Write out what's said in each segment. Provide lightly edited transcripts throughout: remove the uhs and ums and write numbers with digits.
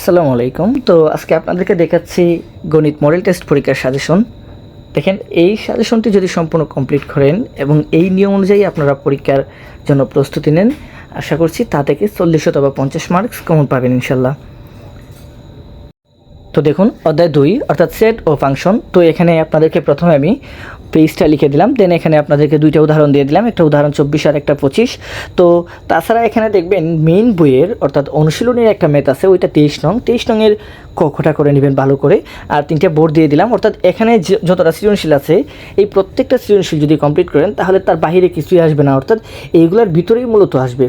আসসালামু আলাইকুম। তো আজকে আপনাদেরকে দেখাচ্ছি গণিত মডেল টেস্ট পরীক্ষার সাজেশন। দেখেন, এই সাজেশনটি যদি সম্পূর্ণ কমপ্লিট করেন এবং এই নিয়ম অনুযায়ী আপনারা পরীক্ষার জন্য প্রস্তুতি নেন, আশা করছি তা থেকে 40 অথবা 50 মার্কস কমন পাবেন ইনশাল্লাহ। তো দেখুন, অধ্যায় 2 অর্থাৎ সেট ও ফাংশন। তো এখানে আপনাদেরকে প্রথমে আমি পেজটা লিখে দিলাম, দেন এখানে আপনাদেরকে দুইটা উদাহরণ দিয়ে দিলাম, একটা উদাহরণ 24 আর একটা 25। তো তাছাড়া এখানে দেখবেন মেইন বইয়ের অর্থাৎ অনুশীলনের একটা ম্যাথ আছে, ওইটা 23 নংয়ের কটা করে নেবেন ভালো করে, আর 3টে বোর্ড দিয়ে দিলাম। অর্থাৎ এখানে যতটা সৃজনশীল আছে এই প্রত্যেকটা সৃজনশীল যদি কমপ্লিট করেন তাহলে তার বাইরে কিছুই আসবে না, অর্থাৎ এইগুলোর ভিতরেই মূলত আসবে।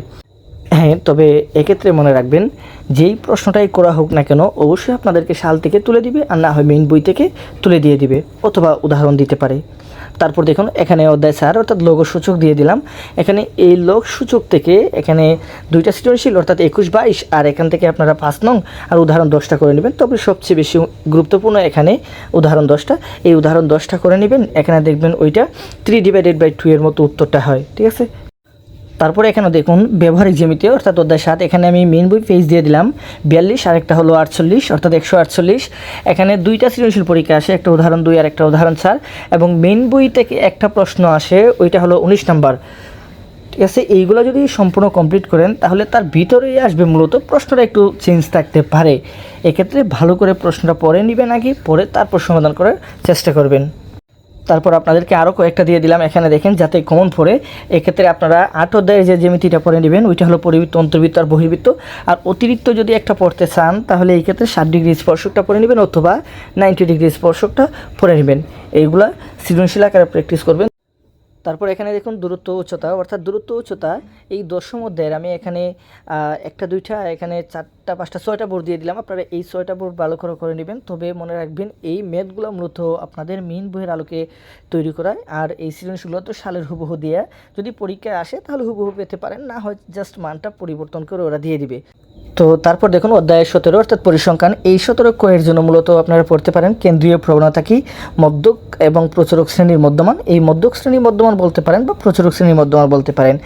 হ্যাঁ, তবে এক্ষেত্রে মনে রাখবেন, যেই প্রশ্নটাই করা হোক না কেন অবশ্যই আপনাদেরকে সাল থেকে তুলে দিবে, আর না হয় মেইন বই থেকে তুলে দিয়ে দিবে অথবা উদাহরণ দিতে পারে। তারপর দেখুন, এখানে অধ্যায় 4 অর্থাৎ লঘু সূচক দিয়ে দিলাম। এখানে এই লঘু সূচক থেকে এখানে দুইটা সৃজনশীল অর্থাৎ 21-22, আর এখান থেকে আপনারা 5 নং আর উদাহরণ 10টা করে নেবেন। তবে সবচেয়ে বেশি গুরুত্বপূর্ণ এখানে উদাহরণ 10টা, এই উদাহরণ 10টা করে নেবেন। এখানে দেখবেন ওইটা 3/2 এর মতো উত্তরটা হয়, ঠিক আছে। তারপরে এখানে দেখুন ব্যবহারিক জ্যামিতি অর্থাৎ অধ্যায় 7, এখানে আমি মেইন বই পেজ দিয়ে দিলাম 42, আর একটা হলো 48 অর্থাৎ 148। এখানে দুইটা সৃজনশীল পরীক্ষা আসে, একটা উদাহরণ 2 আর একটা উদাহরণ 4, এবং মেইন বই থেকে একটা প্রশ্ন আসে, ওইটা হলো 19 নাম্বার, ঠিক আছে। এইগুলো যদি সম্পূর্ণ কমপ্লিট করেন তাহলে তার ভিতরেই আসবে, মূলত প্রশ্নটা একটু চেঞ্জ থাকতে পারে। এক্ষেত্রে ভালো করে প্রশ্নটা পড়ে নেবেন, আগে পড়ে তারপর সমাধান করার চেষ্টা করবেন। তারপর আপনাদেরকে আরও কয়েকটা দিয়ে দিলাম, এখানে দেখেন যাতে কমন পড়ে। এক্ষেত্রে আপনারা 8 অধ্যায়ের যে জ্যামিতিটা পড়ে নেবেন, ওইটা হলো পরিবৃত্ত, অন্তর্বৃত্ত আর বহির্বৃত্ত। আর অতিরিক্ত যদি একটা পড়তে চান তাহলে এই ক্ষেত্রে 60 ডিগ্রি স্পর্শকটা পড়ে নেবেন অথবা 90 ডিগ্রি স্পর্শকটা পড়ে নেবেন। এইগুলা সৃজনশীল আকারে প্র্যাকটিস করবেন। তারপর এখানে দেখুন দূরত্ব উচ্চতা অর্থাৎ দূরত্ব উচ্চতা, এই 10 অধ্যায়ের আমি এখানে একটা দুইটা এখানে 4টা 5টা 6টা বোর্ড দিয়ে দিলাম। আপনারা এই 6টা বোর্ড ভালো করে নেবেন। তবে মনে রাখবেন, এই ম্যাথগুলো মূলত আপনাদের মেইন বইয়ের আলোকে তৈরি করা, আর এই সৃজনশীলগুলো তো সালের হুবহু দিয়ে যদি পরীক্ষায় আসে তাহলে হুবহু পেতে পারেন, না হয় জাস্ট মানটা পরিবর্তন করে ওরা দিয়ে দিবে। তো তারপর দেখুন অধ্যায় 17 অর্থাৎ পরিসংখ্যান। এই 17 কয়ের জন্য মূলত আপনারা পড়তে পারেন কেন্দ্রীয় প্রবণতা কি, মধ্যক এবং প্রচুরক শ্রেণীর মধ্যমান। এই মধ্যক শ্রেণীর মধ্যমান বলতে পারেন বা প্রচুরক শ্রেণীর মধ্যমান বলতে পারেন।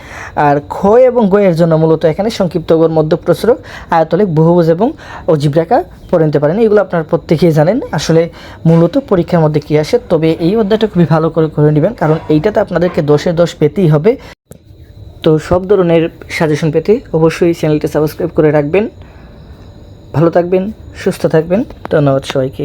আর খ এবং গ এর জন্য মূলত এখানে সংক্ষিপ্ত গড়, মধ্যক, প্রচুরক, আয়তলিক, বহুভুজ এবং অজীব রেখা পড়ে নিতে পারেন। এগুলো আপনারা প্রত্যেকেই জানেন আসলে মূলত পরীক্ষার মধ্যে কী আসে। তবে এই অধ্যায়টা খুবই ভালো করে নেবেন, কারণ এইটাতে আপনাদেরকে 10-এ 10 পেতেই হবে। তো সব ধরনের সাজেশন পেতে অবশ্যই চ্যানেলটি সাবস্ক্রাইব করে রাখবেন। ভালো থাকবেন, সুস্থ থাকবেন। ধন্যবাদ সবাইকে।